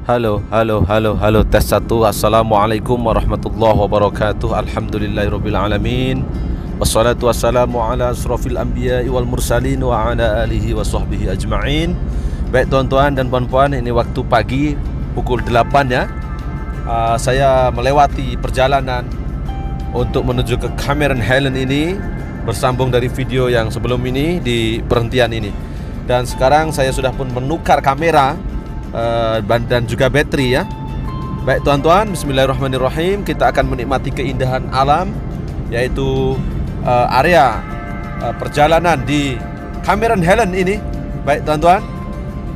Halo, tes 1. Assalamualaikum warahmatullahi wabarakatuh. Alhamdulillahirrabbilalamin. Wassalatu wassalamu ala asrafil anbiya'i wal mursalin wa ala alihi wa sahbihi ajma'in. Baik tuan-tuan dan puan-puan, ini waktu pagi pukul 8 ya. Saya melewati perjalanan untuk menuju ke Cameron Highland ini, bersambung dari video yang sebelum ini di perhentian ini. Dan sekarang saya sudah pun menukar kamera dan juga bateri ya. Baik tuan-tuan, bismillahirrahmanirrahim. Kita akan menikmati keindahan alam, yaitu area perjalanan di Cameron Highland ini. Baik tuan-tuan,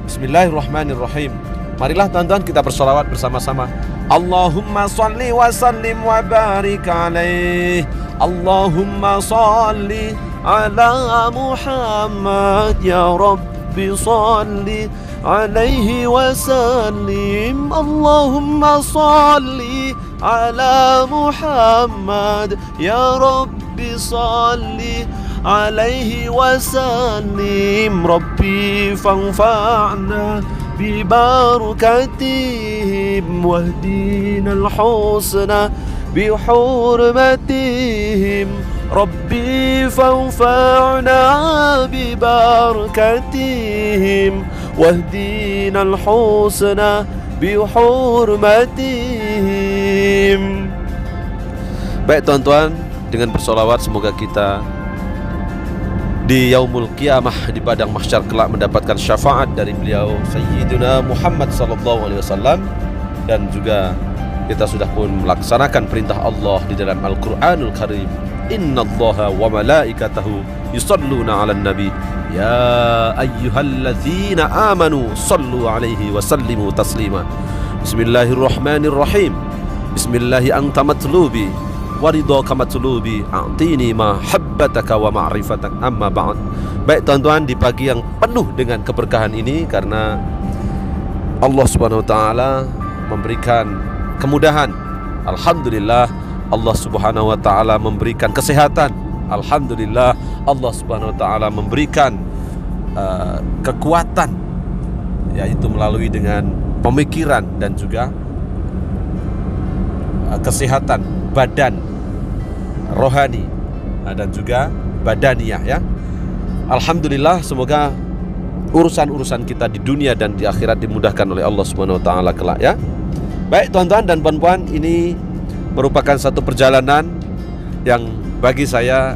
bismillahirrahmanirrahim. Marilah tuan-tuan kita bersolawat bersama-sama. Allahumma salli wa sallim wa barik alaih. Allahumma salli ala Muhammad ya Rabbi salli alaihi wasallim. Allahumma salli ala Muhammad ya Rabbi salli alaihi wasallim. Rabbi fanfa'na bibarakatihim wahdina al-husna bihurmatihim. Rabbi fanfa'na bibarakatihim wahdina al-husna bihurmatihim. Baik tuan-tuan, dengan bersolawat semoga kita di yaumul qiyamah, di padang mahsyar kelak mendapatkan syafaat dari beliau Sayyidina Muhammad sallallahu alaihi wasallam. Dan juga kita sudah pun melaksanakan perintah Allah di dalam Al-Qur'anul Karim. Innallaha wa malaikatahu yusalluna 'alan nabi ya ayyuhalladzina amanu sallu alaihi wa sallimu taslima. Bismillahirrahmanirrahim. Bismillahi anta matlubi wa ridhaka matlubi a'tini mahabbataka wa ma'rifatak, amma ba'd. Baik tuan-tuan, di pagi yang penuh dengan keberkahan ini, karena Allah Subhanahu wa taala memberikan kemudahan. Alhamdulillah, Allah Subhanahu wa taala memberikan kesehatan. Alhamdulillah, Allah Subhanahu wa taala memberikan kekuatan, yaitu melalui dengan pemikiran dan juga kesehatan badan rohani dan juga badaniah ya. Alhamdulillah, semoga urusan-urusan kita di dunia dan di akhirat dimudahkan oleh Allah Subhanahu wa taala kelak ya. Baik tuan-tuan dan puan-puan, ini merupakan satu perjalanan yang bagi saya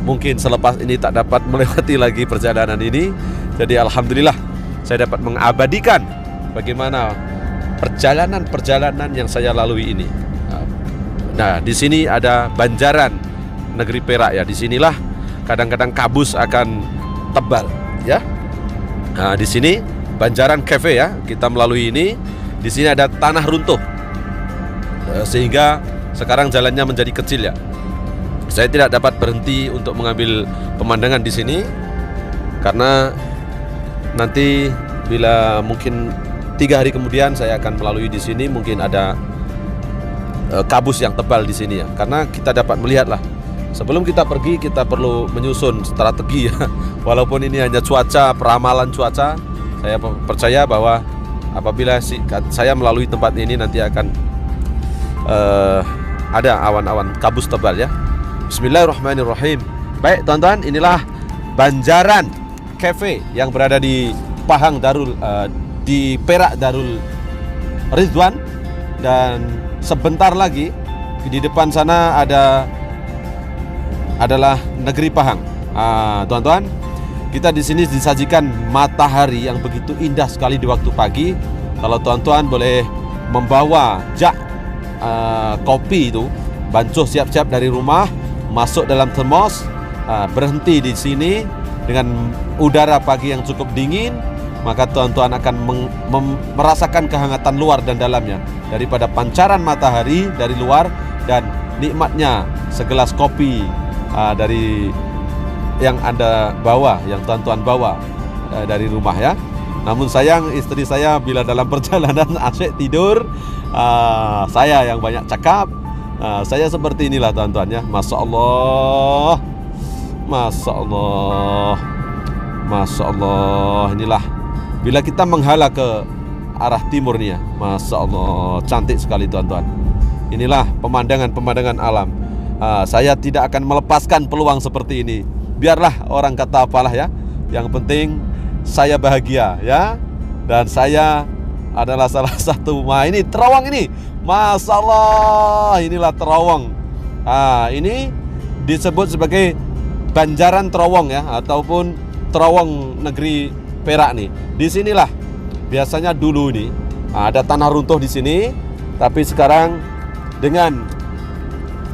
mungkin selepas ini tak dapat melewati lagi perjalanan ini. Jadi alhamdulillah saya dapat mengabadikan bagaimana perjalanan-perjalanan yang saya lalui ini. Nah, di sini ada Banjaran, negeri Perak ya. Disinilah kadang-kadang kabus akan tebal ya. Nah, di sini Banjaran Cafe ya. Kita melalui ini. Di sini ada tanah runtuh, sehingga sekarang jalannya menjadi kecil ya. Saya tidak dapat berhenti untuk mengambil pemandangan di sini, karena nanti bila mungkin 3 hari kemudian saya akan melalui di sini, mungkin ada kabus yang tebal di sini ya. Karena kita dapat melihatlah, sebelum kita pergi kita perlu menyusun strategi ya. Walaupun ini hanya cuaca, peramalan cuaca, saya percaya bahwa apabila saya melalui tempat ini nanti akan ada awan-awan kabus tebal ya. Bismillahirrahmanirrahim. Baik tuan-tuan, inilah Banjaran Cafe yang berada di Pahang Darul di Perak Darul Ridwan. Dan sebentar lagi di depan sana adalah negeri Pahang. Tuan-tuan, kita di sini disajikan matahari yang begitu indah sekali di waktu pagi. Kalau tuan-tuan boleh membawa jak kopi itu, bancuh siap-siap dari rumah, masuk dalam termos, berhenti di sini dengan udara pagi yang cukup dingin, maka tuan-tuan akan merasakan kehangatan luar dan dalamnya daripada pancaran matahari dari luar, dan nikmatnya segelas kopi dari yang Anda bawa, yang tuan-tuan bawa dari rumah ya. Namun sayang, istri saya bila dalam perjalanan asyik tidur, saya yang banyak cakap. Saya seperti inilah tuan-tuan ya. Masya Allah, Masya Allah, Masya Allah. Inilah bila kita menghala ke arah timur nih ya. Masya Allah, cantik sekali tuan-tuan. Inilah pemandangan-pemandangan alam. Saya tidak akan melepaskan peluang seperti ini. Biarlah orang kata apalah ya. Yang penting saya bahagia ya. Dan saya adalah salah satu. Ini terowong ini. Masya Allah, inilah terowong. Ini disebut sebagai Banjaran Terowong ya, ataupun terowong negeri Perak nih. Disinilah biasanya dulu nih ada tanah runtuh di sini, tapi sekarang dengan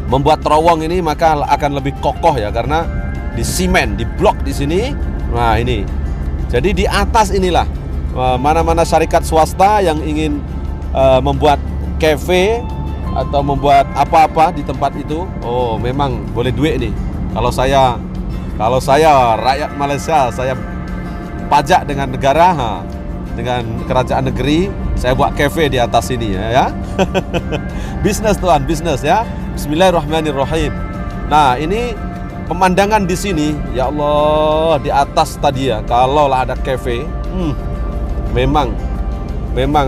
membuat terowong ini maka akan lebih kokoh ya, karena di simen, di blok di sini. Nah ini, jadi di atas inilah mana-mana syarikat swasta yang ingin membuat cafe atau membuat apa-apa di tempat itu, oh memang boleh duit nih. Kalau saya rakyat Malaysia, saya pajak dengan negara, dengan kerajaan negeri, saya buat cafe di atas sini ya. Bisnis tuan, bisnis ya. Bismillahirrahmanirrahim. Nah ini pemandangan di sini, ya Allah, di atas tadi ya. Kalau lah ada cafe, memang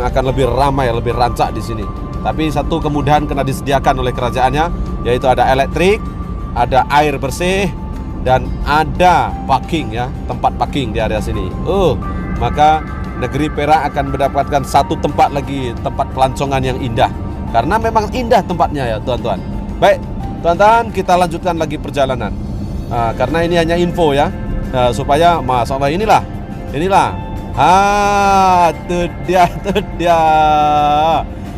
akan lebih ramai, lebih rancak di sini. Tapi satu kemudahan kena disediakan oleh kerajaannya, yaitu ada elektrik, ada air bersih, dan ada parking ya, tempat parking di area sini. Maka negeri Perak akan mendapatkan satu tempat lagi, tempat pelancongan yang indah. Karena memang indah tempatnya ya tuan-tuan. Baik tuan-tuan, kita lanjutkan lagi perjalanan. Karena ini hanya info ya, supaya masalah inilah. Tuh dia.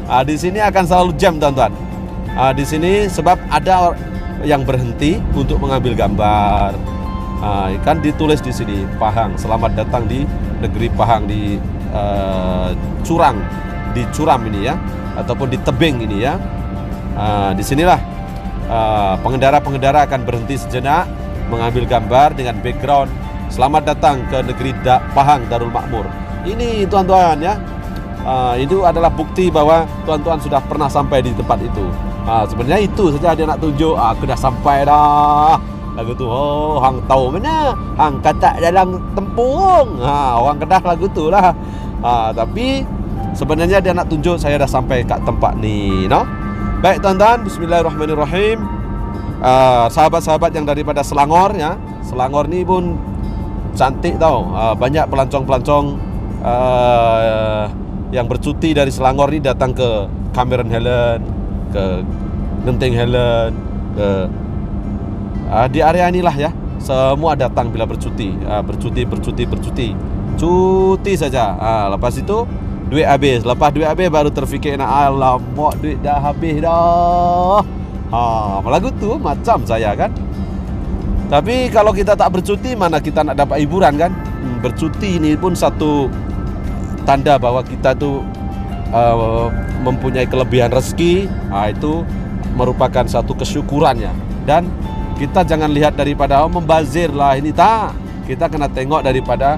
Di sini akan selalu jam tuan-tuan. Di sini sebab ada yang berhenti untuk mengambil gambar. Kan ditulis di sini Pahang, selamat datang di negeri Pahang, di Curang, di Curam ini ya, ataupun di Tebing ini ya. Disinilah pengendara-pengendara akan berhenti sejenak mengambil gambar dengan background selamat datang ke negeri Pahang Darul Makmur. Ini tuan-tuan ya. Itu adalah bukti bahwa tuan-tuan sudah pernah sampai di tempat itu. Sebenarnya itu saja dia nak tunjuk. Aku dah sampai dah. Lagu tu, hang tahu mana? Hang katak dalam tempurung. Orang Kedah lagu tu lah. Tapi sebenarnya dia nak tunjuk saya dah sampai kat tempat ni, no? Baik tuan-tuan, bismillahirrahmanirrahim. Sahabat-sahabat yang daripada Selangor ya. Selangor ni pun cantik tau. Banyak pelancong-pelancong yang bercuti dari Selangor ni datang ke Cameron Highland, ke Genting Highland, ke di area inilah ya. Semua datang bila bercuti, cuti saja. Lepas itu duit habis. Lepas duit habis baru terfikir nak alamak duit dah habis dah. Lagu tu macam saya kan. Tapi kalau kita tak bercuti, mana kita nak dapat hiburan kan? Bercuti ini pun satu tanda bahwa kita tu mempunyai kelebihan rezeki. Itu merupakan satu kesyukurannya. Dan kita jangan lihat daripada membazir lah, ini tak. Kita kena tengok daripada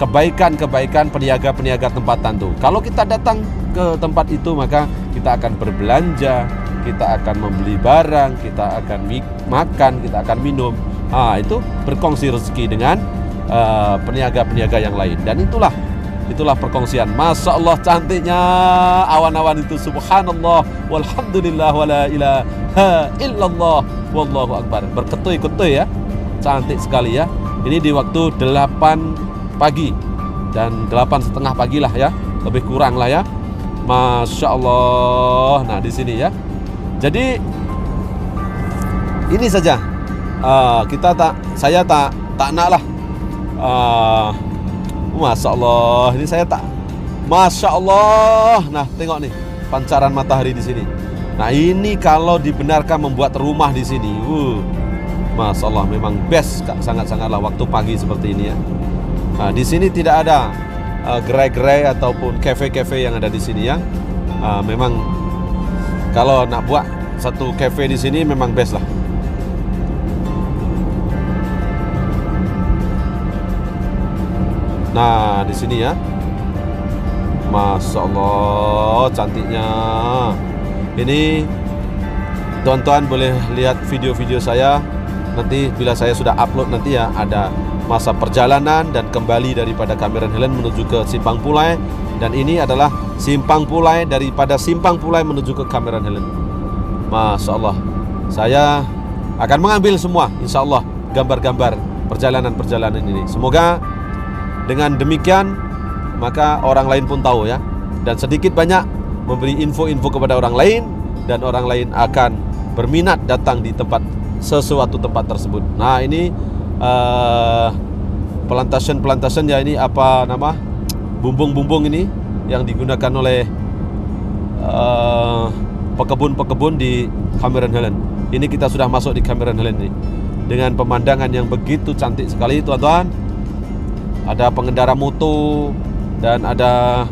kebaikan-kebaikan peniaga-peniaga tempatan tu. Kalau kita datang ke tempat itu, maka kita akan berbelanja, kita akan membeli barang, kita akan makan, kita akan minum. Itu berkongsi rezeki dengan peniaga-peniaga yang lain. Dan itulah perkongsian. Masya Allah cantiknya awan-awan itu. Subhanallah walhamdulillah wala ilaha illallah wallahu akbar. Berketui-ketui ya. Cantik sekali ya. Ini di waktu 8 pagi dan 8:30 pagi lah ya, lebih kurang lah ya. Masya Allah. Nah di sini ya. Jadi ini saja. Saya tak nak lah. Masya Allah. Ini saya tak. Masya Allah. Nah tengok nih pancaran matahari di sini. Nah ini kalau dibenarkan membuat rumah di sini, Masya Allah, memang best, sangat-sangatlah waktu pagi seperti ini ya. Nah, di sini tidak ada gerai-gerai ataupun cafe-cafe yang ada di sini ya. Memang kalau nak buat satu cafe di sini memang best lah. Nah di sini ya, Masya Allah cantiknya. Ini tuan-tuan boleh lihat video-video saya nanti bila saya sudah upload nanti ya, ada masa perjalanan dan kembali daripada Cameron Highland menuju ke Simpang Pulai. Dan ini adalah simpang Pulai, daripada simpang Pulai menuju ke Cameron Highland. Masya Allah. Saya akan mengambil semua, insya Allah, gambar-gambar perjalanan-perjalanan ini. Semoga dengan demikian maka orang lain pun tahu ya, dan sedikit banyak memberi info-info kepada orang lain, dan orang lain akan berminat datang di sesuatu tempat tersebut. Nah ini plantation ya, ini apa nama bumbung-bumbung ini yang digunakan oleh pekebun-pekebun di Cameron Highland. Ini kita sudah masuk di Cameron Highland ini dengan pemandangan yang begitu cantik sekali, teman-teman. Ada pengendara moto dan ada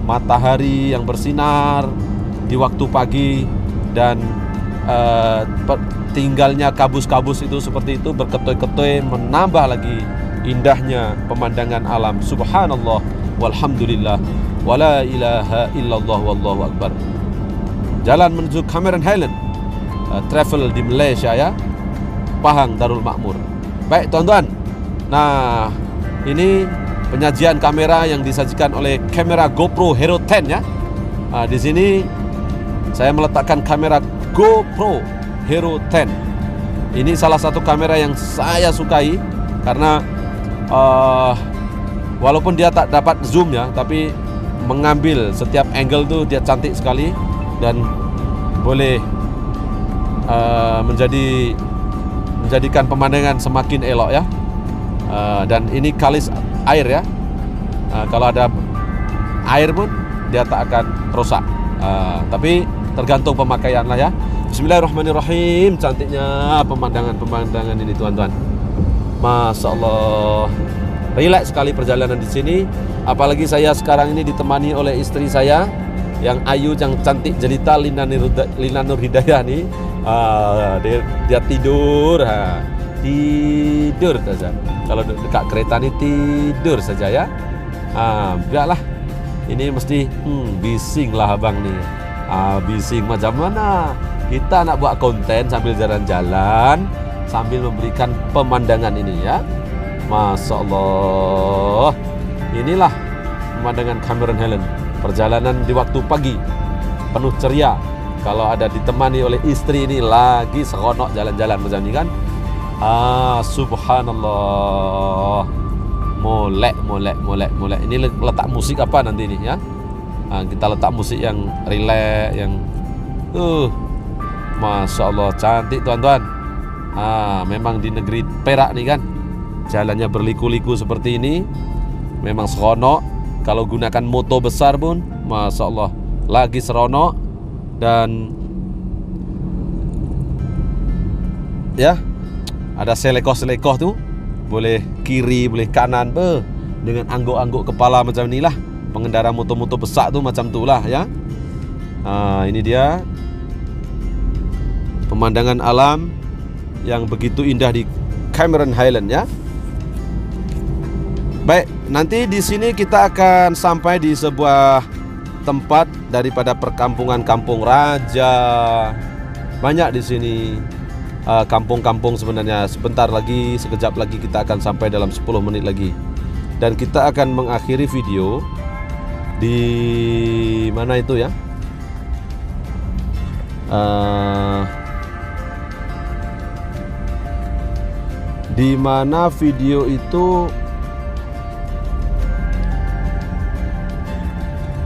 matahari yang bersinar di waktu pagi, dan tinggalnya kabus-kabus itu seperti itu berketoy-ketoy, menambah lagi indahnya pemandangan alam. Subhanallah walhamdulillah wala ilaha illallah wallahu akbar. Jalan menuju Cameron Highland, travel di Malaysia ya, Pahang Darul Makmur. Baik tuan-tuan, nah ini penyajian kamera yang disajikan oleh kamera GoPro Hero 10 ya. Nah, di sini saya meletakkan kamera GoPro Hero 10. Ini salah satu kamera yang saya sukai karena walaupun dia tak dapat zoom ya, tapi mengambil setiap angle tuh dia cantik sekali dan boleh menjadikan pemandangan semakin elok ya. Dan ini kalis air ya. Kalau ada air pun dia tak akan rusak. Tapi tergantung pemakaian lah ya. Bismillahirrahmanirrahim. Cantiknya pemandangan ini teman-teman. Masya Allah. Rileks sekali perjalanan di sini. Apalagi saya sekarang ini ditemani oleh istri saya yang ayu, yang cantik jelita, Lina Nur Hidayah nih. Dia tidur, tidur saja. Kalau dekat kereta ini tidur saja ya. Biarlah. Ini mesti bising lah abang nih. Bising macam mana? Kita nak buat konten sambil jalan-jalan, sambil memberikan pemandangan ini ya. Masya Allah. Inilah pemandangan Cameron Highland. Perjalanan di waktu pagi penuh ceria. Kalau ada ditemani oleh istri ini lagi seronok jalan-jalan macam ini kan. Subhanallah. Molek. Ini letak musik apa nanti ini ya? Kita letak musik yang relax, yang Masya Allah, cantik tuan-tuan. Memang di negeri Perak nih kan, jalannya berliku-liku seperti ini. Memang seronok. Kalau gunakan moto besar pun Masya Allah lagi seronok. Dan ya, ada selekoh-selekoh tuh, boleh kiri, boleh kanan, dengan angguk-angguk kepala macam inilah. Pengendara moto-moto besar tuh macam itulah ya. Ini dia pemandangan alam yang begitu indah di Cameron Highland ya. Baik, nanti di sini kita akan sampai di sebuah tempat daripada perkampungan Kampung Raja. Banyak di sini kampung-kampung sebenarnya. Sebentar lagi, sekejap lagi kita akan sampai, dalam 10 menit lagi. Dan kita akan mengakhiri video di mana itu ya? Di mana video itu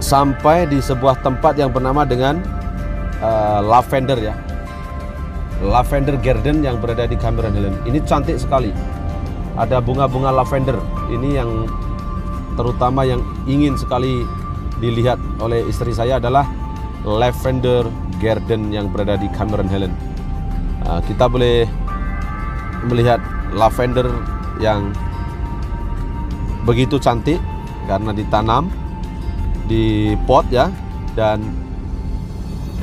sampai di sebuah tempat yang bernama dengan Lavender ya. Lavender Garden yang berada di Cameron Highland. Ini cantik sekali. Ada bunga-bunga lavender. Ini yang terutama yang ingin sekali dilihat oleh istri saya adalah Lavender Garden yang berada di Cameron Highland. Kita boleh melihat lavender yang begitu cantik karena ditanam di pot ya, dan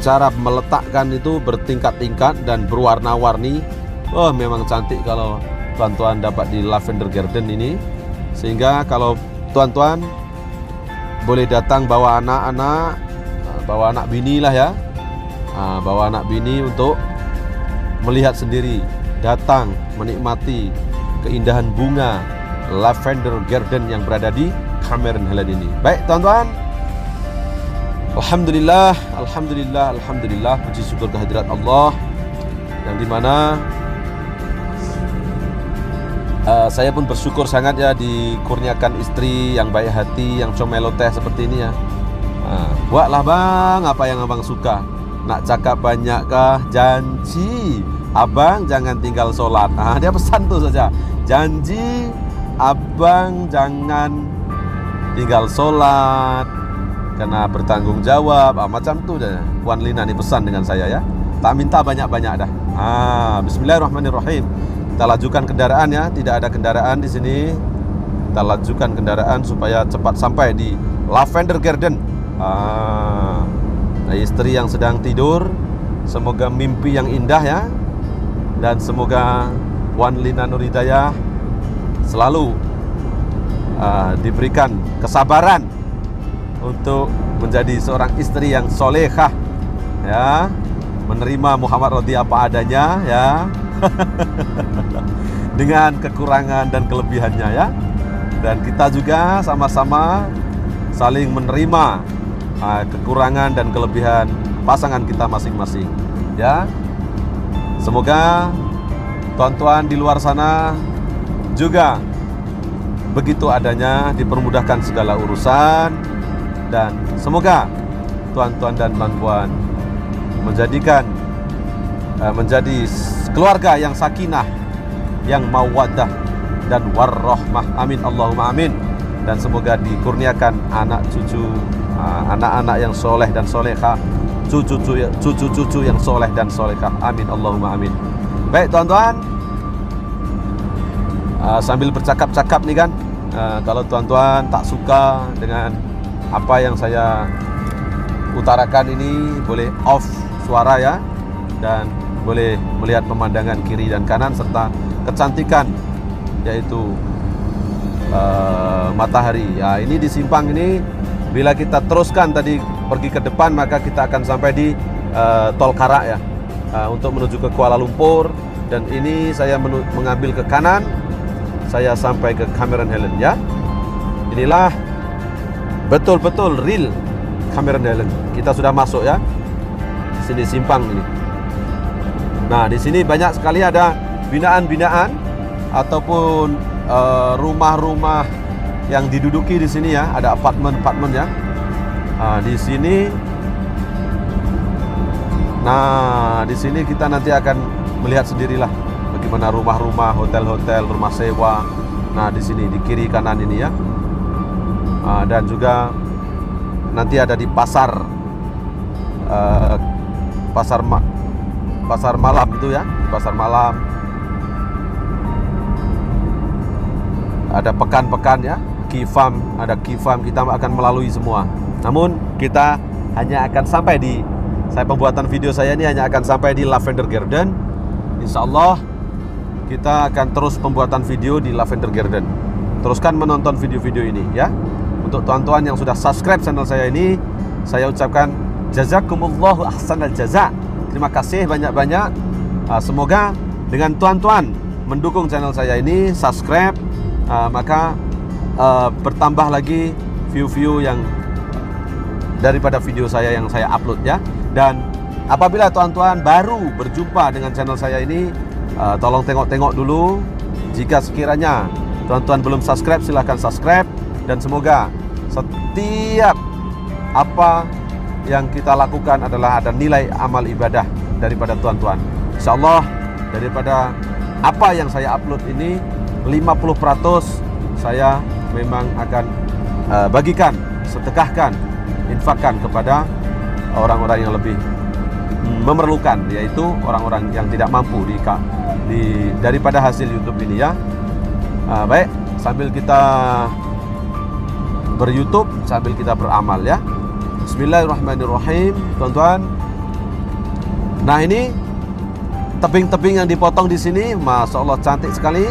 cara meletakkan itu bertingkat-tingkat dan berwarna-warni. Memang cantik kalau tuan-tuan dapat di Lavender Garden ini. Sehingga kalau tuan-tuan boleh datang bawa anak-anak, bawa anak bini lah ya, bawa anak bini untuk melihat sendiri, datang menikmati keindahan bunga Lavender Garden yang berada di Cameron Highland ini. Baik tuan-tuan, Alhamdulillah, alhamdulillah, alhamdulillah. Puji syukur kehadirat Allah, yang dimana saya pun bersyukur sangat ya dikurniakan istri yang baik hati, yang comeloteh seperti ini ya. Buatlah bang apa yang abang suka. Nak cakap banyakkah? Janji abang jangan tinggal sholat. Dia pesan tuh saja. Janji abang jangan tinggal sholat karena bertanggung jawab. Macam tuh deh. Puan Lina nih pesan dengan saya ya. Tak minta banyak-banyak dah. Bismillahirrahmanirrahim. Kita lajukan kendaraan ya. Tidak ada kendaraan di sini. Kita lajukan kendaraan supaya cepat sampai di Lavender Garden. Istri yang sedang tidur, semoga mimpi yang indah ya. Dan semoga Puan Lina Nurhidayah selalu diberikan kesabaran untuk menjadi seorang istri yang solehah ya, menerima Muhammad Rodi apa adanya ya. Dengan kekurangan dan kelebihannya ya. Dan kita juga sama-sama saling menerima kekurangan dan kelebihan pasangan kita masing-masing ya. Semoga tuan-tuan di luar sana juga begitu adanya, dipermudahkan segala urusan, dan semoga tuan-tuan dan puan-puan menjadi keluarga yang sakinah, yang mawaddah dan warahmah. Amin Allahumma amin. Dan semoga dikurniakan anak cucu, anak-anak yang soleh dan solehah, cucu-cucu yang soleh dan solehah. Amin Allahumma amin. Baik tuan-tuan, sambil bercakap-cakap nih kan, kalau tuan-tuan tak suka dengan apa yang saya utarakan ini, boleh off suara ya, dan boleh melihat pemandangan kiri dan kanan serta kecantikan, yaitu matahari ya. Ini di simpang ini, bila kita teruskan tadi pergi ke depan, maka kita akan sampai di Tol Karak ya, untuk menuju ke Kuala Lumpur. Dan ini saya mengambil ke kanan, saya sampai ke Cameron Highland ya. Inilah betul-betul real Cameron Highland. Kita sudah masuk ya. Sini simpang ini. Nah, di sini banyak sekali ada binaan-binaan ataupun rumah-rumah yang diduduki di sini ya. Ada apartemen-apartemen ya. Di sini. Nah, di sini kita nanti akan melihat sendirilah bagaimana rumah-rumah, hotel-hotel, rumah sewa. Nah, di sini di kiri kanan ini ya. Dan juga nanti ada di pasar malam itu ya, di pasar malam ada pekan-pekan ya, Kifam, ada Kifam, kita akan melalui semua. Namun kita hanya akan sampai pembuatan video saya ini hanya akan sampai di Lavender Garden. Insya Allah kita akan terus pembuatan video di Lavender Garden. Teruskan menonton video-video ini ya. Untuk tuan-tuan yang sudah subscribe channel saya ini, saya ucapkan jazakumullahu ahsanal jaza. Terima kasih banyak-banyak. Semoga dengan tuan-tuan mendukung channel saya ini, subscribe, maka bertambah lagi view-view yang daripada video saya yang saya upload ya. Dan apabila tuan-tuan baru berjumpa dengan channel saya ini, tolong tengok-tengok dulu. Jika sekiranya tuan-tuan belum subscribe, silahkan subscribe. Dan semoga setiap apa yang kita lakukan adalah ada nilai amal ibadah daripada tuan-tuan. InsyaAllah daripada apa yang saya upload ini, 50% saya memang akan bagikan, sedekahkan, infakkan kepada orang-orang yang lebih memerlukan, yaitu orang-orang yang tidak mampu daripada hasil YouTube ini ya. Baik, sambil kita ber-YouTube, sambil kita beramal ya. Bismillahirrahmanirrahim, tuan-tuan. Nah, ini tebing-tebing yang dipotong di sini, Masya Allah cantik sekali.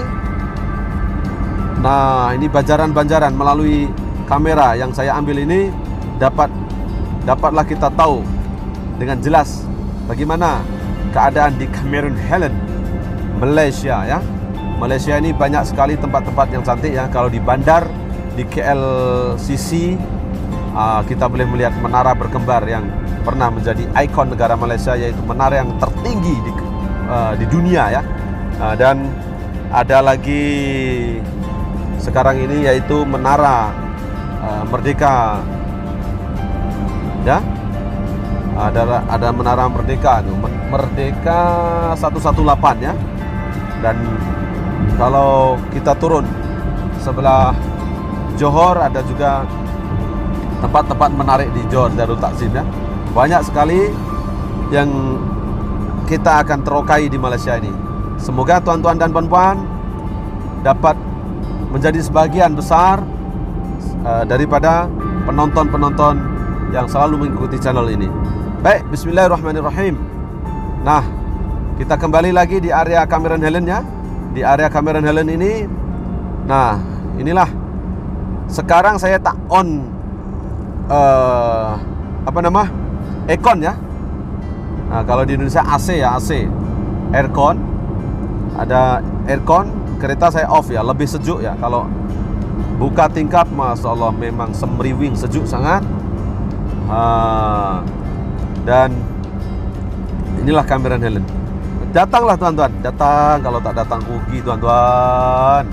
Nah, ini banjaran-banjaran. Melalui kamera yang saya ambil ini dapatlah kita tahu dengan jelas bagaimana keadaan di Cameron Highland, Malaysia ya. Malaysia ini banyak sekali tempat-tempat yang cantik ya. Kalau di bandar, di KLCC kita boleh melihat menara berkembar yang pernah menjadi ikon negara Malaysia, yaitu menara yang tertinggi di dunia ya. Dan ada lagi sekarang ini yaitu menara Merdeka ya. Ada menara Merdeka tuh, Merdeka 118 ya. Dan kalau kita turun sebelah Johor, ada juga tempat-tempat menarik di Johor Darul Takzim ya. Banyak sekali yang kita akan terokai di Malaysia ini. Semoga tuan-tuan dan puan-puan dapat menjadi sebagian besar daripada penonton-penonton yang selalu mengikuti channel ini. Baik, bismillahirrahmanirrahim. Nah, kita kembali lagi di area Cameron Highland ya. Di area Cameron Highland ini, nah inilah. Sekarang saya tak on aircon ya. Nah, kalau di Indonesia AC ya, AC, aircon. Ada aircon, kereta saya off ya, lebih sejuk ya. Kalau buka tingkap, masya Allah, memang semriwing, sejuk sangat. Dan inilah Cameron Highland. Datanglah tuan-tuan, datang. Kalau tak datang rugi tuan-tuan.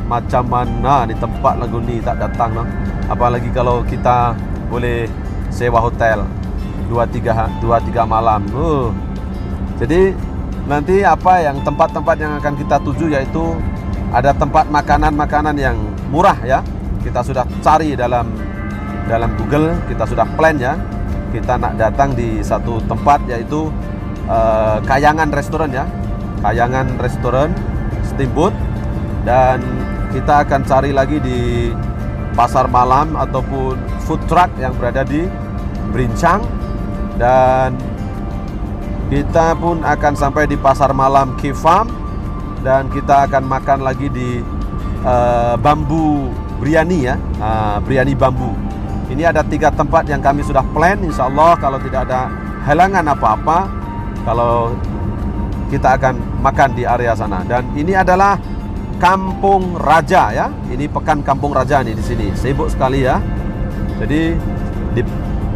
Macam mana ni tempat lagu ni tak datang no? Apalagi kalau kita boleh sewa hotel 2-3 malam. Jadi nanti tempat-tempat yang akan kita tuju, yaitu ada tempat makanan-makanan yang murah ya. Kita sudah cari dalam Google, kita sudah plan ya. Kita nak datang di satu tempat, yaitu Kayangan Restoran ya. Kayangan Restoran Steamboat. Dan kita akan cari lagi di pasar malam ataupun food truck yang berada di Berincang. Dan kita pun akan sampai di pasar malam Key Farm. Dan kita akan makan lagi di Bambu Biryani ya, Biryani Bambu. Ini ada 3 tempat yang kami sudah plan. Insya Allah kalau tidak ada halangan apa-apa, kalau kita akan makan di area sana. Dan ini adalah Kampung Raja ya. Ini pekan Kampung Raja nih di sini. Sibuk sekali ya. Jadi di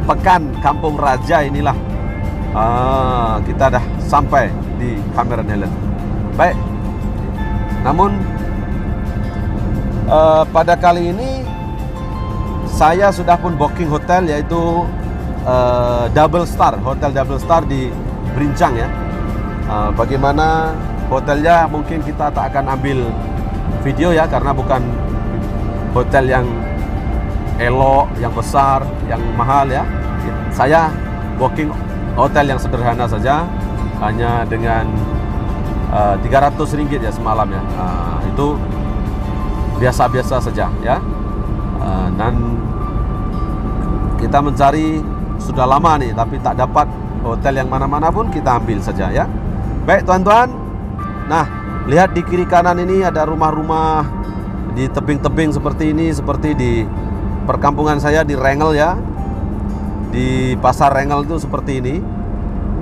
pekan Kampung Raja inilah kita dah sampai di Cameron Highland. Baik. Namun pada kali ini saya sudah pun booking hotel, yaitu Double Star, Hotel Double Star di Berincang ya. Bagaimana hotelnya mungkin kita tak akan ambil video ya, karena bukan hotel yang elok, yang besar, yang mahal ya. Saya booking hotel yang sederhana saja, hanya dengan RM300 ya semalam ya. Itu biasa-biasa saja ya. Dan kita mencari sudah lama nih, tapi tak dapat hotel yang mana-mana pun kita ambil saja ya. Baik tuan-tuan. Nah, lihat di kiri kanan ini ada rumah-rumah di tebing-tebing seperti ini, seperti di perkampungan saya di Rengel ya. Di pasar Rengel itu seperti ini.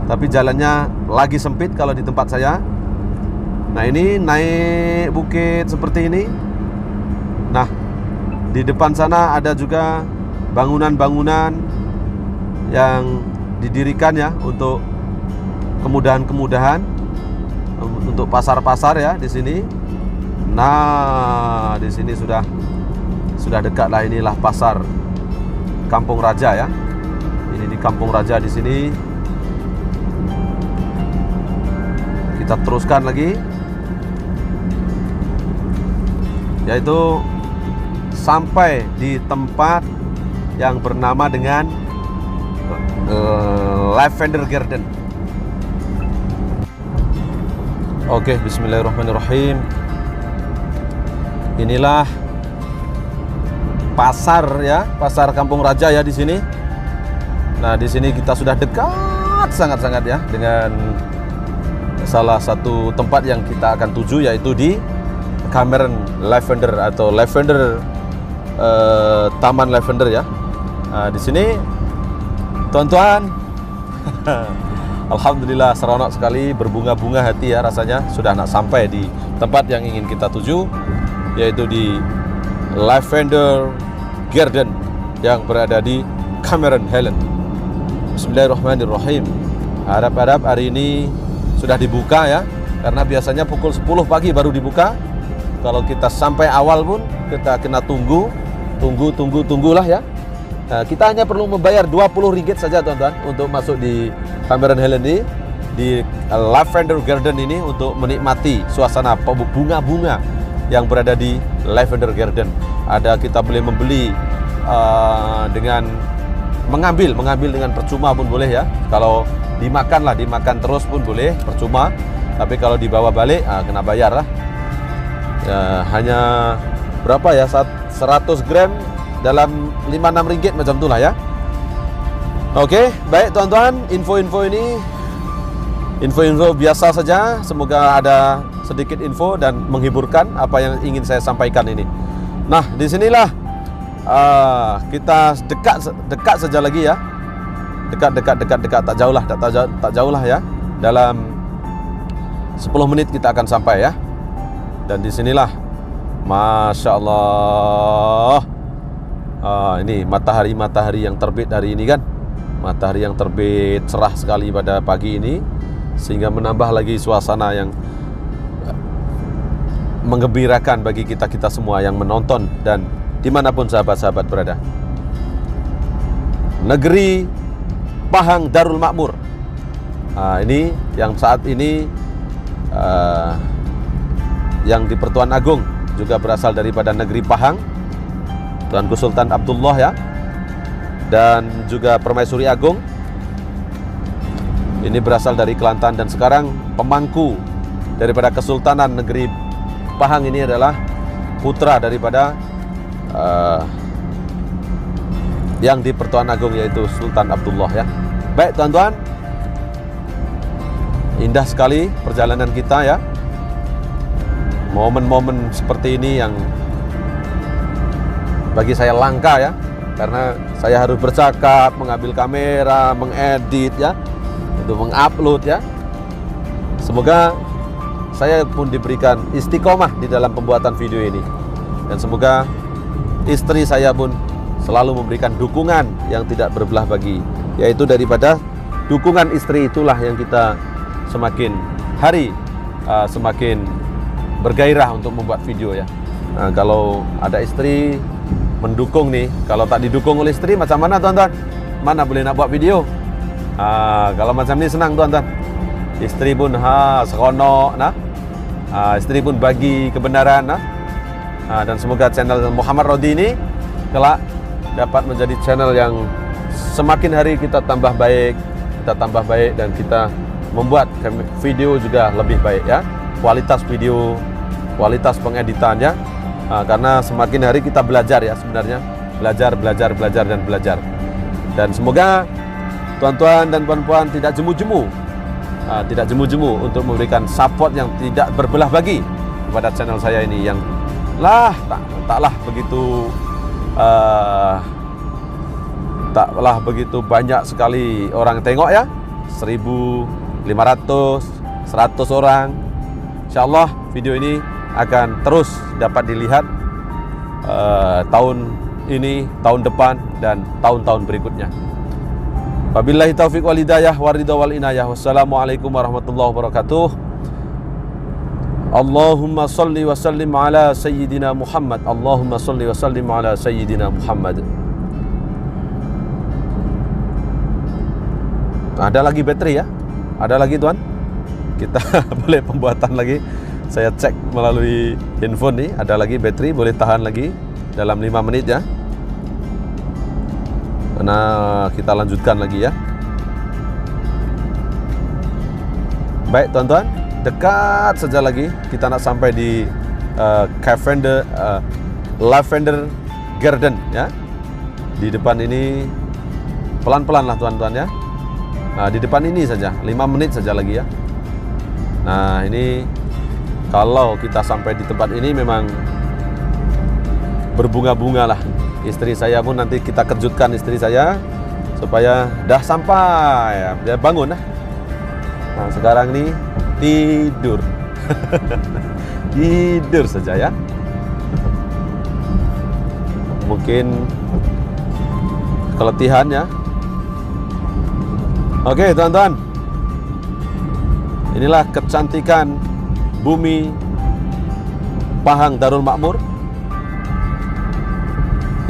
Tapi jalannya lagi sempit kalau di tempat saya. Nah, ini naik bukit seperti ini. Nah, di depan sana ada juga bangunan-bangunan yang didirikan ya untuk kemudahan-kemudahan, untuk pasar-pasar ya di sini. Nah, di sini sudah dekat lah, inilah pasar Kampung Raja ya. Ini di Kampung Raja di sini. Kita teruskan lagi, yaitu sampai di tempat yang bernama dengan Lavender Garden. Oke, bismillahirrahmanirrahim. Inilah pasar ya, pasar Kampung Raja ya di sini. Nah, di sini kita sudah dekat sangat-sangat ya dengan salah satu tempat yang kita akan tuju, yaitu di Cameron Lavender atau Lavender Taman Lavender ya. Nah, di sini tuan-tuan, alhamdulillah seronok sekali, berbunga-bunga hati ya rasanya. Sudah nak sampai di tempat yang ingin kita tuju, yaitu di Lavender Garden yang berada di Cameron Highland. Bismillahirrahmanirrahim. Harap-harap hari ini sudah dibuka ya, karena biasanya pukul 10 pagi baru dibuka. Kalau kita sampai awal pun kita kena tunggulah ya. Nah, kita hanya perlu membayar 20 ringgit saja teman-teman untuk masuk di Cameron Highland ini, di Lavender Garden ini, untuk menikmati suasana bunga-bunga yang berada di Lavender Garden. Ada kita boleh membeli dengan mengambil dengan percuma pun boleh ya. Kalau dimakan terus pun boleh percuma. Tapi kalau dibawa balik kena bayar lah. Ya, hanya berapa ya, 100 gram dalam 5-6 ringgit macam itulah ya. Oke, baik teman-teman, info-info ini info biasa saja. Semoga ada sedikit info dan menghiburkan apa yang ingin saya sampaikan ini. Nah, disinilah kita dekat saja lagi ya. Dekat, tak jauh lah ya. Dalam 10 menit kita akan sampai ya. Dan disinilah, Masya Allah, ini matahari yang terbit hari ini kan. Matahari yang terbit cerah sekali pada pagi ini, sehingga menambah lagi suasana yang menggembirakan bagi kita semua yang menonton dan dimanapun sahabat-sahabat berada. Negeri Pahang Darul Makmur. Ini yang saat ini yang di Pertuan Agung juga berasal daripada negeri Pahang, Tuanku Sultan Abdullah ya, dan juga Permaisuri Agung ini berasal dari Kelantan. Dan sekarang pemangku daripada Kesultanan negeri Pahang ini adalah putra daripada yang di Pertuan Agung, yaitu Sultan Abdullah ya. Baik teman-teman, indah sekali perjalanan kita ya. Momen-momen seperti ini yang bagi saya langka ya, karena saya harus bercakap, mengambil kamera, mengedit ya, itu mengupload ya. Semoga saya pun diberikan istiqomah di dalam pembuatan video ini, dan semoga istri saya pun selalu memberikan dukungan yang tidak berbelah bagi, yaitu daripada dukungan istri itulah yang kita semakin hari semakin bergairah untuk membuat video ya. Nah, kalau ada istri mendukung nih, kalau tak didukung oleh istri macam mana tuan-tuan? Mana boleh nak buat video? Kalau macam ini senang tuan-tuan. Istri pun seronok nah. Istri pun bagi kebenaran nah. Dan semoga channel Muhammad Rodi ini kelak dapat menjadi channel yang semakin hari kita tambah baik, dan kita membuat video juga lebih baik ya. Kualitas video, kualitas pengeditannya, karena semakin hari kita belajar ya, sebenarnya belajar. Dan semoga tuan-tuan dan puan-puan tidak jemu-jemu untuk memberikan support yang tidak berbelah bagi kepada channel saya ini, yang taklah begitu banyak sekali orang tengok ya, 1.500, 100 orang. Insyaallah video ini akan terus dapat dilihat tahun ini, tahun depan, dan tahun-tahun berikutnya. Wabillahi taufiq wal hidayah waridha wal inayah. Wassalamualaikum warahmatullahi wabarakatuh. Allahumma salli wa sallim ala sayyidina Muhammad. Allahumma salli wa sallim ala sayyidina Muhammad. Ada lagi bateri ya? Ada lagi tuan? Kita boleh pembuatan lagi. Saya cek melalui handphone nih, ada lagi bateri, boleh tahan lagi dalam 5 menit ya. Nah, kita lanjutkan lagi ya. Baik teman-teman, dekat saja lagi kita nak sampai di Lavender Garden ya. Di depan ini pelan-pelan lah teman-teman ya. Nah, di depan ini saja 5 menit saja lagi ya. Nah, ini kalau kita sampai di tempat ini memang berbunga-bunga lah. Istri saya pun nanti kita kejutkan istri saya supaya dah sampai ya, dia bangun lah. Nah, sekarang nih tidur. Tidur saja ya. Mungkin keletihan ya. Oke teman-teman, inilah kecantikan bumi Pahang Darul Makmur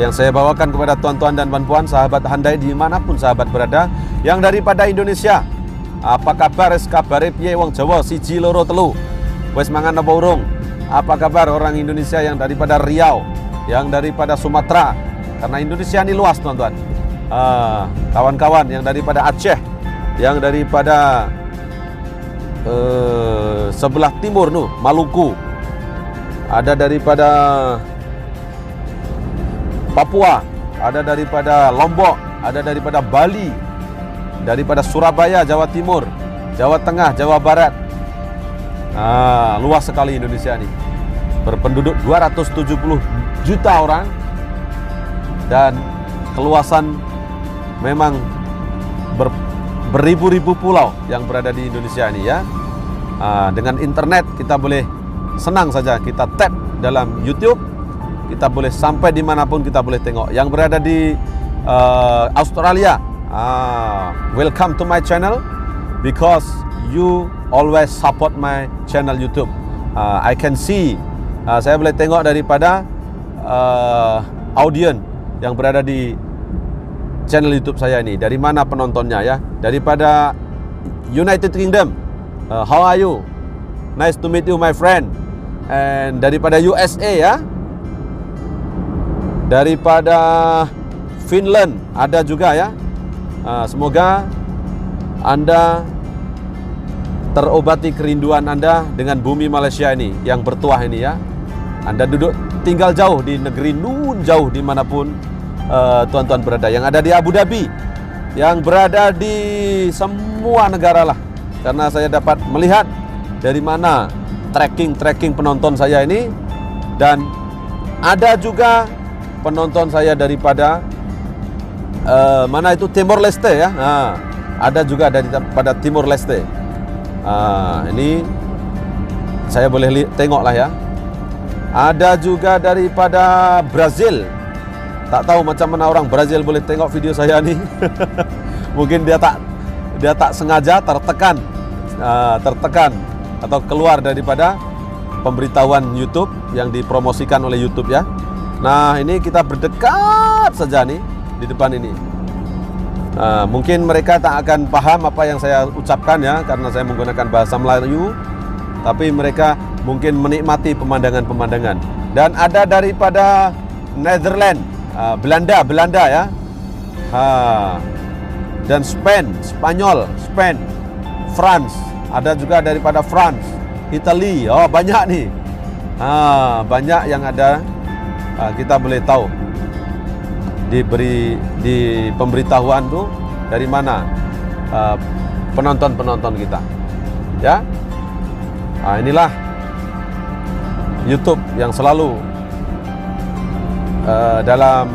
yang saya bawakan kepada tuan-tuan dan puan-puan, sahabat handai dimanapun sahabat berada, yang daripada Indonesia. Apa kabar? Kabare piye wong Jawa? Siji loro telu. Wes mangan apa urung? Apa kabar orang Indonesia yang daripada Riau, yang daripada Sumatera? Karena Indonesia ini luas teman-tuan. Kawan-kawan yang daripada Aceh, yang daripada sebelah timur Maluku, ada daripada Papua, ada daripada Lombok, ada daripada Bali, daripada Surabaya, Jawa Timur, Jawa Tengah, Jawa Barat. Luas sekali Indonesia ini. Berpenduduk 270 juta orang dan keluasan memang beribu-ribu pulau yang berada di Indonesia ini ya. Dengan internet kita boleh senang saja kita tap dalam YouTube, kita boleh sampai dimanapun kita boleh tengok. Yang berada di Australia, welcome to my channel because you always support my channel YouTube. I can see, saya boleh tengok daripada audiens yang berada di channel YouTube saya ini. Dari mana penontonnya ya? Daripada United Kingdom, how are you? Nice to meet you my friend. And daripada USA ya, daripada Finland ada juga ya. Semoga Anda terobati kerinduan Anda dengan bumi Malaysia ini yang bertuah ini ya. Anda tinggal jauh di negeri nun jauh dimanapun tuan-tuan berada, yang ada di Abu Dhabi, yang berada di semua negara lah. Karena saya dapat melihat dari mana tracking penonton saya ini, dan ada juga penonton saya daripada mana itu Timor Leste ya. Ada juga daripada Timor Leste. Ini saya boleh tengok lah ya. Ada juga daripada Brazil. Tak tahu macam mana orang Brazil boleh tengok video saya nih. Mungkin dia tak sengaja tertekan atau keluar daripada pemberitahuan YouTube yang dipromosikan oleh YouTube ya. Nah, ini kita berdekat saja nih di depan ini. Mungkin mereka tak akan paham apa yang saya ucapkan ya, karena saya menggunakan bahasa Melayu. Tapi mereka mungkin menikmati pemandangan-pemandangan. Dan ada daripada Netherlands, Belanda ya. Dan Spanyol, France, ada juga daripada France, Italy. Oh, banyak nih. Banyak yang ada. Kita boleh tahu diberi di pemberitahuan tuh dari mana penonton kita ya. Inilah YouTube yang selalu dalam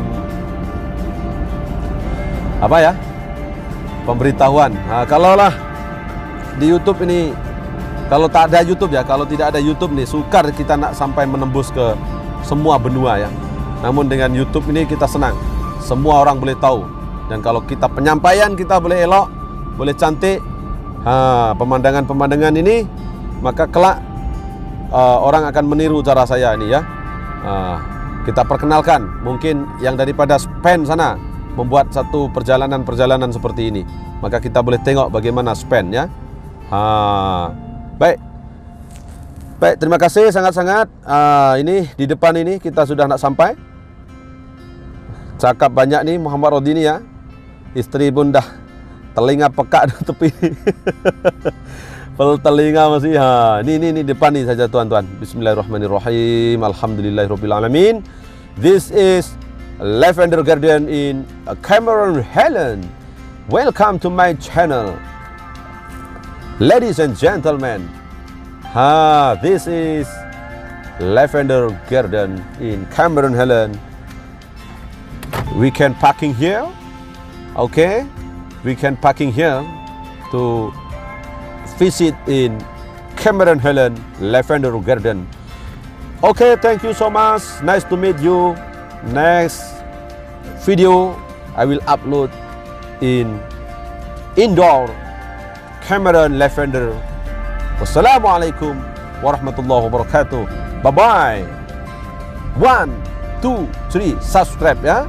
apa ya, pemberitahuan. Kalaulah di YouTube ini, kalau tak ada YouTube ya, kalau tidak ada YouTube nih, sukar kita nak sampai menembus ke semua benua ya. Namun dengan YouTube ini kita senang, semua orang boleh tahu. Dan kalau kita penyampaian kita boleh elok, boleh cantik, pemandangan-pemandangan ini, maka kelak orang akan meniru cara saya ini ya. Kita perkenalkan, mungkin yang daripada Spain sana membuat satu perjalanan seperti ini, maka kita boleh tengok bagaimana Spain ya. Baik, terima kasih sangat-sangat. Ini di depan ini kita sudah nak sampai. Cakap banyak nih Muhammad Rodini ya. Istri pun dah telinga pekak di tepi. Pel telinga masih. Ini depan nih saja tuan-tuan. Bismillahirrahmanirrahim. Alhamdulillahirabbil alamin. This is Lavender Garden in Cameron Highlands. Welcome to my channel, ladies and gentlemen. This is Lavender Garden in Cameron Highlands. We can parking here. Okay, we can parking here to visit in Cameron Highlands Lavender Garden. Okay, thank you so much. Nice to meet you. Next video I will upload in indoor Cameron Lavender. Wassalamualaikum warahmatullahi wabarakatuh. Bye bye. 1, 2, 3, subscribe ya.